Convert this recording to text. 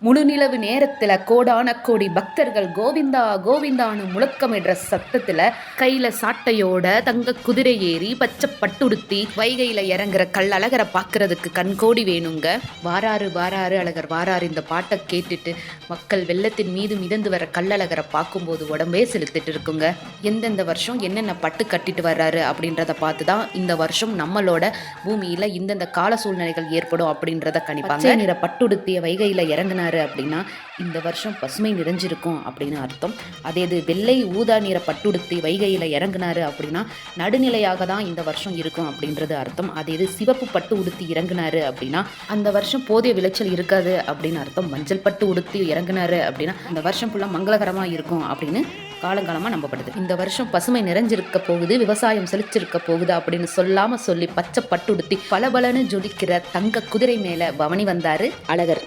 முழுநிலவு நேரத்துல கோடான கோடி பக்தர்கள் கோவிந்தா கோவிந்தான்னு முழக்கமிடுற சத்தத்துல கையில சாட்டையோட தங்க குதிரை ஏறி பச்சை பட்டுடுத்தி வைகையில இறங்குற கள்ளழகரை பாக்குறதுக்கு கண்கோடி வேணுங்க. வாராரு வாராரு அழகர் வாராரு இந்த பாட்டை கேட்டுட்டு மக்கள் வெள்ளத்தின் மீது மிதந்து வர கள்ளழகரை பார்க்கும்போது உடம்பே செலுத்திட்டு இருக்குங்க. எந்தெந்த வருஷம் என்னென்ன பட்டு கட்டிட்டு வர்றாரு அப்படின்றத பார்த்துதான் இந்த வருஷம் நம்மளோட பூமியில இந்தந்த கால சூழ்நிலைகள் ஏற்படும் அப்படின்றத கணிப்பாங்க. நிற பட்டுடுத்திய வைகையில இறங்குனாரு அப்படின்னா இந்த வருஷம் பசுமை நிறைஞ்சிருக்கும் அப்படின்னு அர்த்தம். அதே இது வெள்ளை ஊதா நிற பட்டுடுத்தி வைகையில இறங்குனாரு அப்படின்னா நடுநிலையாக தான் இந்த வருஷம் இருக்கும் அப்படின்றது அர்த்தம். அதே இது சிவப்பு பட்டு உடுத்தி இறங்குனாரு அப்படின்னா அந்த வருஷம் போதிய விளைச்சல் இருக்காது அப்படின்னு அர்த்தம். மஞ்சள் பட்டு உடுத்தி இறங்குனாரு அப்படின்னா இந்த வருஷம் ஃபுல்லா மங்களகரமா இருக்கும் அப்படின்னு காலங்காலமா நம்பப்படுது. இந்த வருஷம் பசுமை நிறைஞ்சிருக்க போகுது, விவசாயம் செழிச்சிருக்க போகுது அப்படின்னு சொல்லாம சொல்லி பச்சை பட்டுடுத்தி பலபலன்னு ஜொலிக்கிற தங்க குதிரை மேல பவனி வந்தாரு அழகர்.